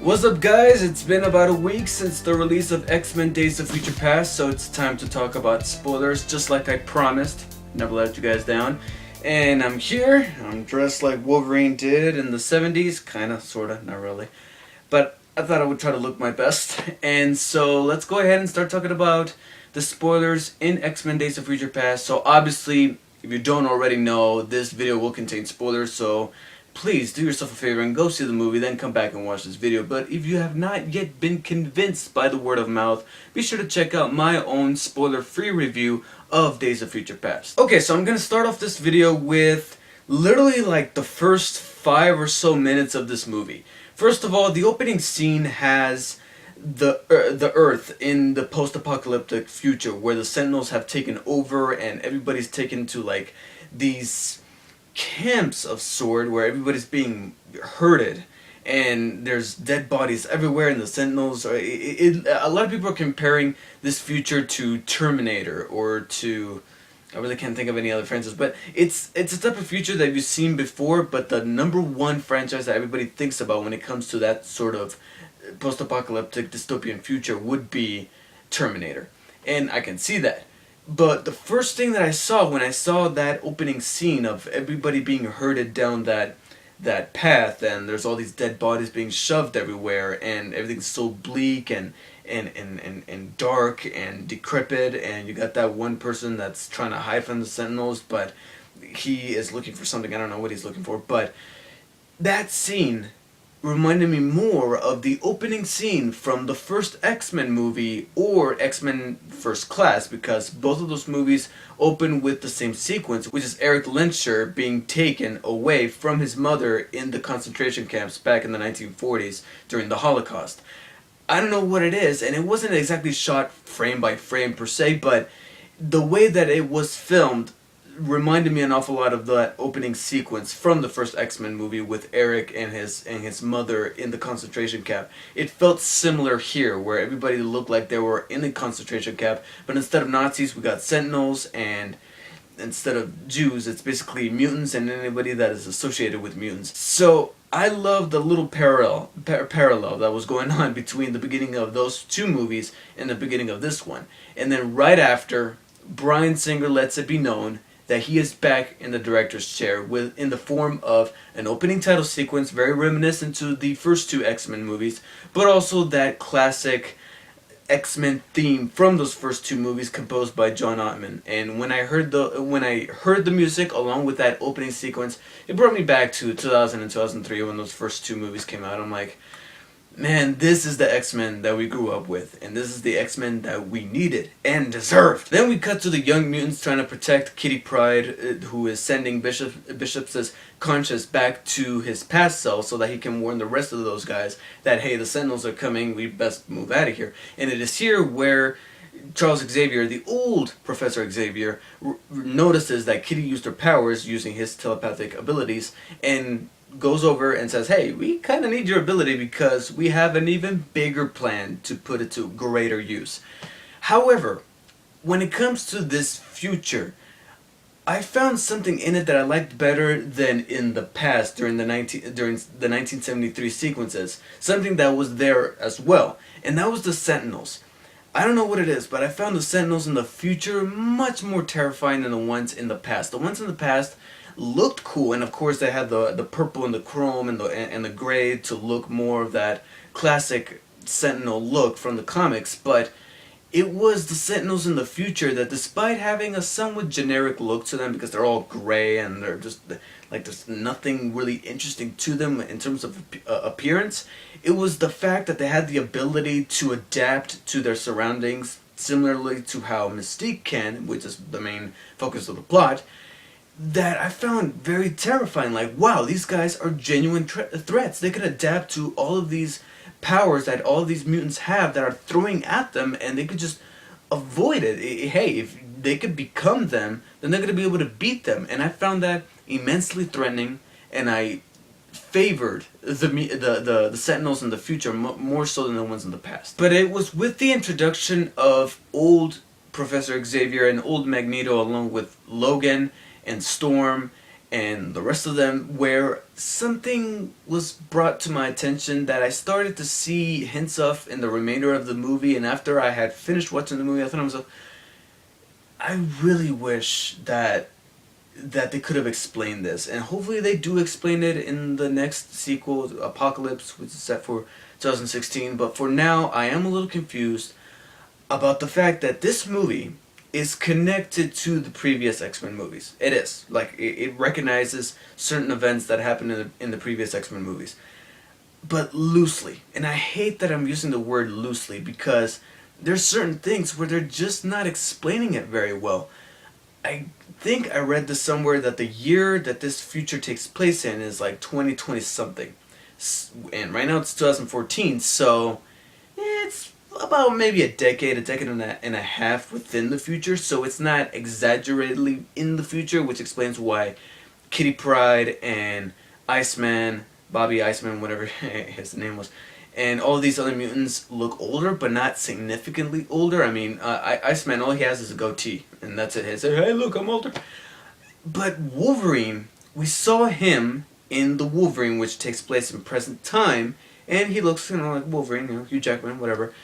What's up guys, it's been about a week since the release of X-Men Days of Future Past, so it's time to talk about spoilers just like I promised. Never let you guys down. And I'm here, I'm dressed like Wolverine did in the 70s, kinda, sorta, not really. But I thought I would try to look my best. And so let's go ahead and start talking about the spoilers in X-Men Days of Future Past. So obviously, if you don't already know, this video will contain spoilers, so please do yourself a favor and go see the movie, then come back and watch this video. But if you have not yet been convinced by the word of mouth, be sure to check out my own spoiler-free review of Days of Future Past. Okay, so I'm gonna start off this video with literally like the first 5 or so minutes of this movie. First of all, the opening scene has the Earth in the post-apocalyptic future where the Sentinels have taken over and everybody's taken to like these camps of sort where everybody's being herded and there's dead bodies everywhere and the Sentinels are, a lot of people are comparing this future to Terminator or to, I really can't think of any other franchise, but it's a type of future that you've seen before, but the #1 franchise that everybody thinks about when it comes to that sort of post-apocalyptic dystopian future would be Terminator, and I can see that. But the first thing that I saw when I saw that opening scene of everybody being herded down that path, and there's all these dead bodies being shoved everywhere, and everything's so bleak and dark and decrepit, and you got that one person that's trying to hide from the Sentinels, but he is looking for something. I don't know what he's looking for, but that scene reminded me more of the opening scene from the first X-Men movie or X-Men First Class, because both of those movies open with the same sequence, which is Eric Lehnsherr being taken away from his mother in the concentration camps back in the 1940s during the Holocaust. I don't know what it is, and it wasn't exactly shot frame by frame per se, but the way that it was filmed reminded me an awful lot of that opening sequence from the first X-Men movie with Eric and his mother in the concentration camp. It felt similar here, where everybody looked like they were in a concentration camp, but instead of Nazis we got Sentinels, and instead of Jews it's basically mutants and anybody that is associated with mutants. So I love the little parallel that was going on between the beginning of those two movies and the beginning of this one. And then right after, Bryan Singer lets it be known that he is back in the director's chair in the form of an opening title sequence very reminiscent to the first two X-Men movies, but also that classic X-Men theme from those first two movies composed by John Ottman. And when I heard the music along with that opening sequence, it brought me back to 2000 and 2003 when those first two movies came out. I'm like, man, this is the X-Men that we grew up with, and this is the X-Men that we needed and deserved. Then we cut to the Young Mutants trying to protect Kitty Pryde, who is sending Bishop's conscience back to his past self so that he can warn the rest of those guys that, hey, the Sentinels are coming, we best move out of here. And it is here where Charles Xavier, the old Professor Xavier, notices that Kitty used her powers using his telepathic abilities, and goes over and says, hey, we kind of need your ability because we have an even bigger plan to put it to greater use. However, when it comes to this future, I found something in it that I liked better than in the past during the 1973 sequences. Something that was there as well, and that was the Sentinels. I don't know what it is, but I found the Sentinels in the future much more terrifying than the ones in the past. The ones in the past looked cool, and of course they had the purple and the chrome and the gray to look more of that classic Sentinel look from the comics, but it was the Sentinels in the future that, despite having a somewhat generic look to them because they're all gray and they're just like there's nothing really interesting to them in terms of appearance, it was the fact that they had the ability to adapt to their surroundings similarly to how Mystique can, which is the main focus of the plot, that I found very terrifying. Like, wow, these guys are genuine threats. They can adapt to all of these powers that all of these mutants have that are throwing at them, and they could just avoid it. Hey, if they could become them, then they're going to be able to beat them. And I found that immensely threatening, and I favored the Sentinels in the future more so than the ones in the past. But it was with the introduction of old Professor Xavier and old Magneto along with Logan and Storm and the rest of them, where something was brought to my attention that I started to see hints of in the remainder of the movie. And after I had finished watching the movie, I thought to myself, I really wish that they could have explained this, and hopefully they do explain it in the next sequel, Apocalypse, which is set for 2016. But for now, I am a little confused about the fact that this movie is connected to the previous X-Men movies. It is. Like, it recognizes certain events that happened in the previous X-Men movies. But loosely. And I hate that I'm using the word loosely, because there's certain things where they're just not explaining it very well. I think I read this somewhere that the year that this future takes place in is like 2020 something. And right now it's 2014, so it's about maybe a decade and a half within the future, so it's not exaggeratedly in the future, which explains why Kitty Pryde and Iceman, Bobby Iceman, whatever his name was, and all of these other mutants look older, but not significantly older. I mean, Iceman, all he has is a goatee, and that's it. He said, hey, look, I'm older. But Wolverine, we saw him in the Wolverine, which takes place in present time, and he looks, like Wolverine, Hugh Jackman, whatever.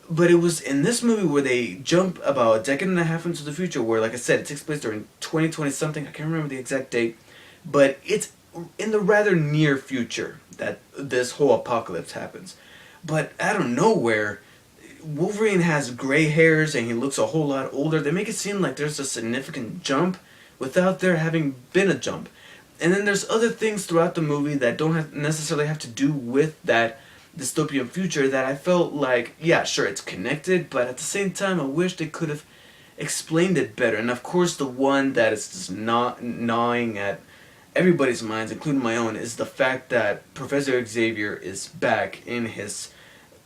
But it was in this movie where they jump about a decade and a half into the future, where, like I said, it takes place during 2020 something. I can't remember the exact date, but it's in the rather near future that this whole apocalypse happens. But out of nowhere, Wolverine has gray hairs and he looks a whole lot older. They make it seem like there's a significant jump without there having been a jump. And then there's other things throughout the movie that don't necessarily have to do with that dystopian future that I felt like, yeah, sure, it's connected, but at the same time, I wish they could have explained it better. And of course, the one that is just gnawing at everybody's minds, including my own, is the fact that Professor Xavier is back in his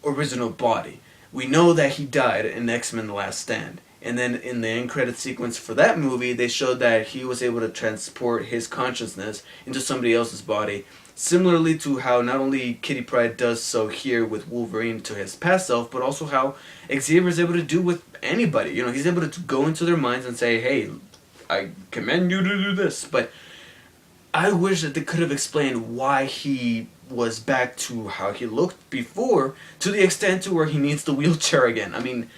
original body. We know that he died in X-Men The Last Stand. And then in the end credit sequence for that movie, they showed that he was able to transport his consciousness into somebody else's body, similarly to how not only Kitty Pryde does so here with Wolverine to his past self, but also how Xavier is able to do with anybody. You know, he's able to go into their minds and say, hey, I command you to do this. But I wish that they could have explained why he was back to how he looked before, to the extent to where he needs the wheelchair again. I mean,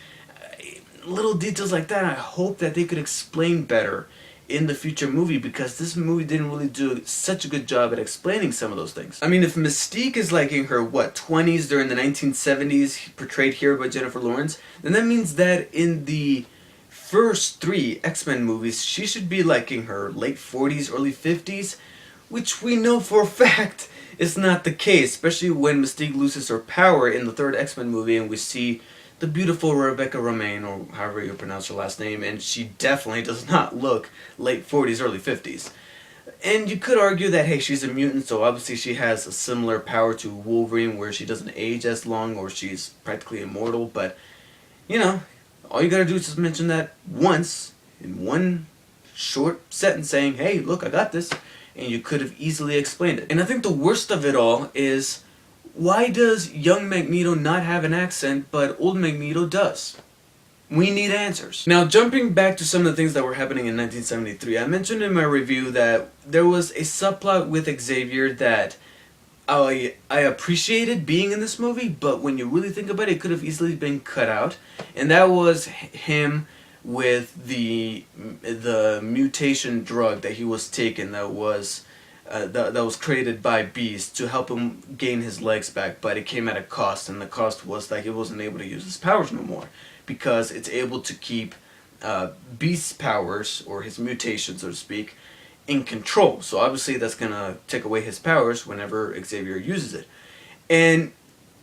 little details like that, I hope that they could explain better in the future movie, because this movie didn't really do such a good job at explaining some of those things. I mean, if Mystique is like in her, 20s during the 1970s, portrayed here by Jennifer Lawrence, then that means that in the first 3 X-Men movies, she should be like in her late 40s, early 50s, which we know for a fact is not the case, especially when Mystique loses her power in the 3rd X-Men movie and we see the beautiful Rebecca Romijn, or however you pronounce her last name, and she definitely does not look late 40s, early 50s. And you could argue that, hey, she's a mutant, so obviously she has a similar power to Wolverine, where she doesn't age as long, or she's practically immortal, but, you know, all you gotta do is just mention that once, in one short sentence saying, hey, look, I got this, and you could have easily explained it. And I think the worst of it all is, why does young Magneto not have an accent, but old Magneto does? We need answers. Now, jumping back to some of the things that were happening in 1973, I mentioned in my review that there was a subplot with Xavier that I appreciated being in this movie, but when you really think about it, it could have easily been cut out. And that was him with the mutation drug that he was taking that was created by Beast to help him gain his legs back, but it came at a cost, and the cost was that he wasn't able to use his powers no more, because it's able to keep Beast's powers, or his mutation, so to speak, in control. So obviously that's going to take away his powers whenever Xavier uses it. And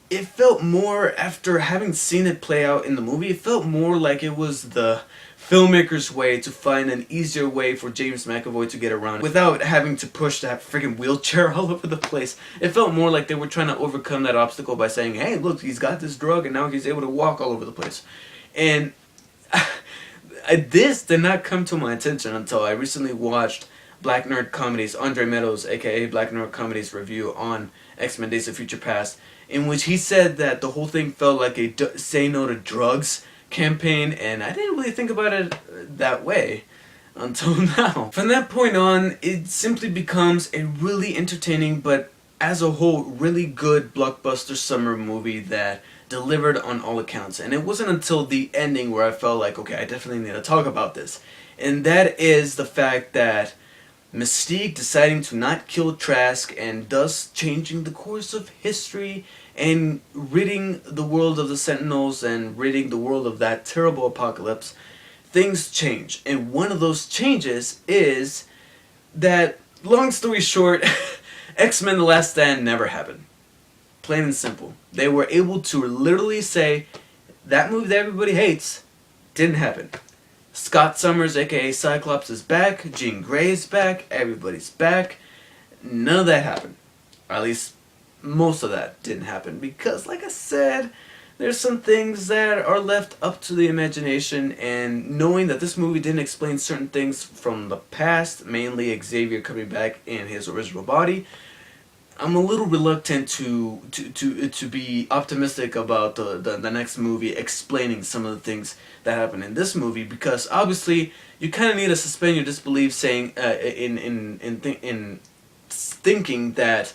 it felt more, after having seen it play out in the movie, it felt more like it was the filmmaker's way to find an easier way for James McAvoy to get around without having to push that freaking wheelchair all over the place. It felt more like they were trying to overcome that obstacle by saying, hey, look, he's got this drug and now he's able to walk all over the place. And this did not come to my attention until I recently watched Black Nerd Comedy's Andre Meadows, aka Black Nerd Comedy's review on X-Men Days of Future Past, in which he said that the whole thing felt like a say no to drugs campaign, and I didn't really think about it that way. until now. From that point on, it simply becomes a really entertaining, but as a whole, really good blockbuster summer movie that delivered on all accounts. And it wasn't until the ending where I felt like, okay, I definitely need to talk about this. And that is the fact that Mystique deciding to not kill Trask and thus changing the course of history and ridding the world of the Sentinels and ridding the world of that terrible apocalypse, things change. And one of those changes is that, long story short, X-Men The Last Stand never happened. Plain and simple. They were able to literally say, that movie that everybody hates didn't happen. Scott Summers, aka Cyclops, is back. Jean Grey is back. Everybody's back. None of that happened. Or at least most of that didn't happen. Because, like I said, there's some things that are left up to the imagination. And knowing that this movie didn't explain certain things from the past, mainly Xavier coming back in his original body, I'm a little reluctant to be optimistic about the next movie explaining some of the things that happen in this movie, because obviously you kind of need to suspend your disbelief, saying in thinking that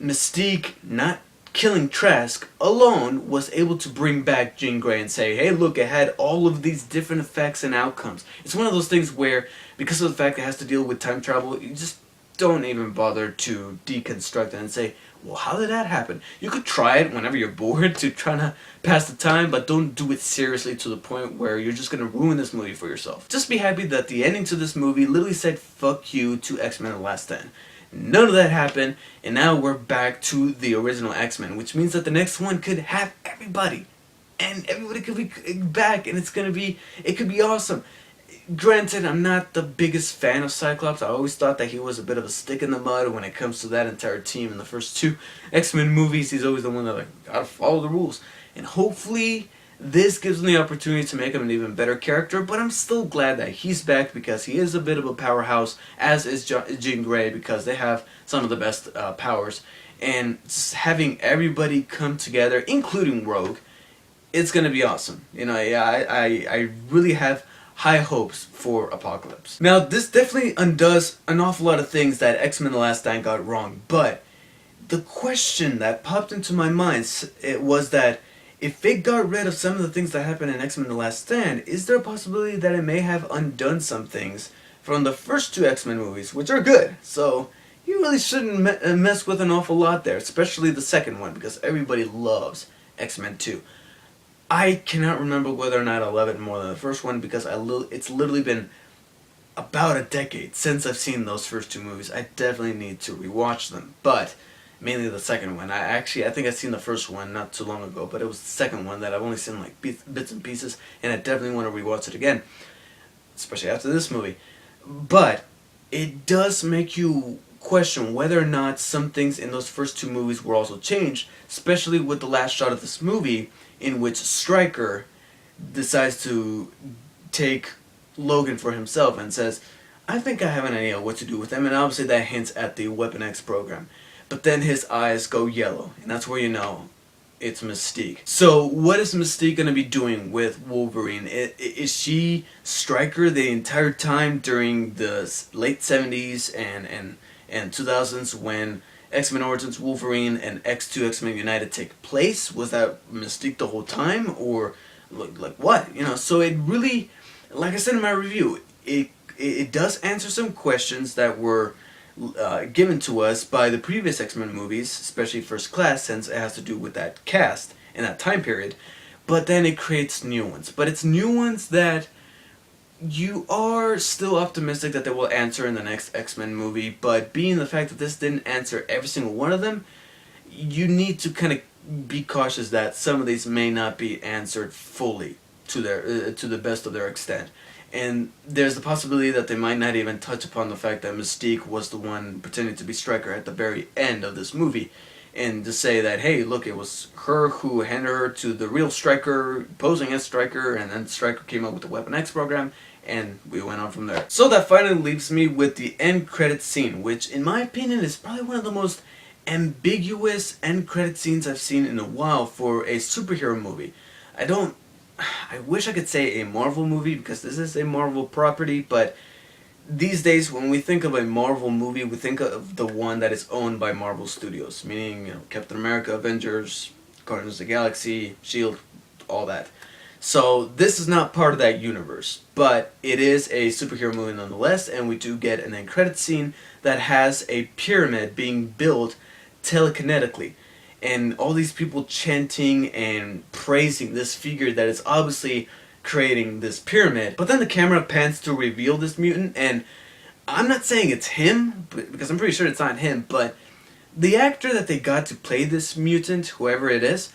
Mystique not killing Trask alone was able to bring back Jean Grey and say, hey, look, it had all of these different effects and outcomes. It's one of those things where, because of the fact it has to deal with time travel, you just don't even bother to deconstruct it and say, well, how did that happen? You could try it whenever you're bored to try to pass the time, but don't do it seriously to the point where you're just going to ruin this movie for yourself. Just be happy that the ending to this movie literally said fuck you to X-Men The Last Stand. None of that happened, and now we're back to the original X-Men, which means that the next one could have everybody. And everybody could be back, and it could be awesome. Granted, I'm not the biggest fan of Cyclops. I always thought that he was a bit of a stick in the mud when it comes to that entire team. In the first two X-Men movies, he's always the one that, like, gotta follow the rules. And hopefully, this gives him the opportunity to make him an even better character, but I'm still glad that he's back because he is a bit of a powerhouse, as is Jean Grey, because they have some of the best powers. And just having everybody come together, including Rogue, it's gonna be awesome. You know, yeah, I really have high hopes for Apocalypse. Now, this definitely undoes an awful lot of things that X-Men The Last Stand got wrong, but the question that popped into my mind was that if it got rid of some of the things that happened in X-Men The Last Stand, is there a possibility that it may have undone some things from the first two X-Men movies, which are good? So you really shouldn't mess with an awful lot there, especially the second one, because everybody loves X-Men 2. I cannot remember whether or not I love it more than the first one, because it's literally been about a decade since I've seen those first two movies. I definitely need to rewatch them, but mainly the second one. I think I've seen the first one not too long ago, but it was the second one that I've only seen like bits and pieces, and I definitely want to rewatch it again, especially after this movie. But it does make you question whether or not some things in those first two movies were also changed, especially with the last shot of this movie, in which Stryker decides to take Logan for himself and says, I think I have an idea what to do with him, and obviously that hints at the Weapon X program. But then his eyes go yellow, and that's where you know it's Mystique. So what is Mystique going to be doing with Wolverine? Is she Stryker the entire time during the late 70s and 2000s when X-Men Origins Wolverine and X2 X-Men United take place? Was that Mystique the whole time, or like what? You know, so it really, like I said in my review, it does answer some questions that were given to us by the previous X-Men movies, especially First Class, since it has to do with that cast in that time period. But then it creates new ones. But it's new ones that you are still optimistic that they will answer in the next X-Men movie, but being the fact that this didn't answer every single one of them, you need to kind of be cautious that some of these may not be answered fully to the best of their extent. And there's the possibility that they might not even touch upon the fact that Mystique was the one pretending to be Stryker at the very end of this movie, and to say that, hey, look, it was her who handed her to the real Stryker, posing as Stryker, and then Stryker came up with the Weapon X program, and we went on from there. So that finally leaves me with the end credit scene, which in my opinion is probably one of the most ambiguous end credit scenes I've seen in a while for a superhero movie. I wish I could say a Marvel movie, because this is a Marvel property, but these days, when we think of a Marvel movie, we think of the one that is owned by Marvel Studios, meaning, Captain America, Avengers, Guardians of the Galaxy, Shield, all that. So this is not part of that universe, but it is a superhero movie nonetheless, and we do get an end credit scene that has a pyramid being built telekinetically, and all these people chanting and praising this figure that is obviously creating this pyramid. But then the camera pans to reveal this mutant, and I'm not saying it's him, because I'm pretty sure it's not him, but the actor that they got to play this mutant, whoever it is,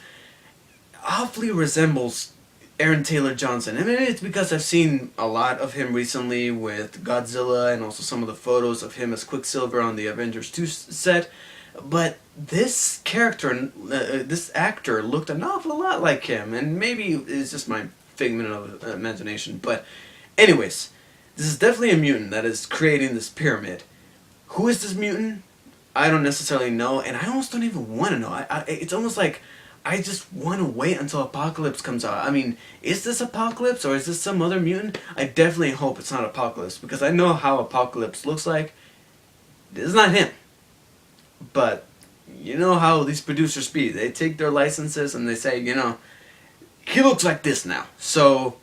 awfully resembles Aaron Taylor Johnson. And maybe it's because I've seen a lot of him recently with Godzilla, and also some of the photos of him as Quicksilver on the Avengers 2 set. But this character, this actor looked an awful lot like him, and maybe it's just my figment of imagination. But anyways, this is definitely a mutant that is creating this pyramid. Who is this mutant? I don't necessarily know, and I almost don't even want to know. It's almost like I just want to wait until Apocalypse comes out. I mean, is this Apocalypse or is this some other mutant? I definitely hope it's not Apocalypse, because I know how Apocalypse looks like. This is not him. But you know how these producers be. They take their licenses and they say, he looks like this now. So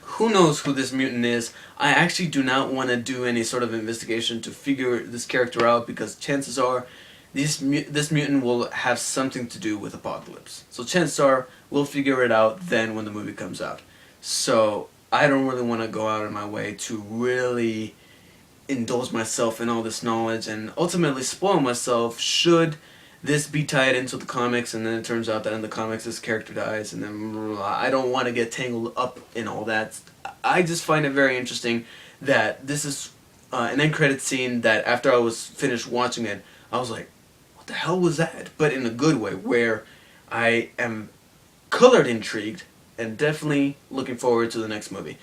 who knows who this mutant is. I actually do not want to do any sort of investigation to figure this character out, because chances are this mutant will have something to do with Apocalypse. So chances are we'll figure it out then when the movie comes out. So I don't really want to go out of my way to really indulge myself in all this knowledge and ultimately spoil myself should this be tied into the comics, and then it turns out that in the comics this character dies, and then I don't want to get tangled up in all that. I just find it very interesting that this is an end credit scene that after I was finished watching it, I was like, what the hell was that? But in a good way, where I am colored intrigued and definitely looking forward to the next movie.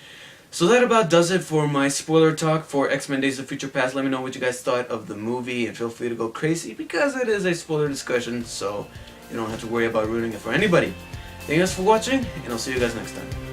So that about does it for my spoiler talk for X-Men Days of Future Past. Let me know what you guys thought of the movie, and feel free to go crazy, because it is a spoiler discussion, so you don't have to worry about ruining it for anybody. Thank you guys for watching, and I'll see you guys next time.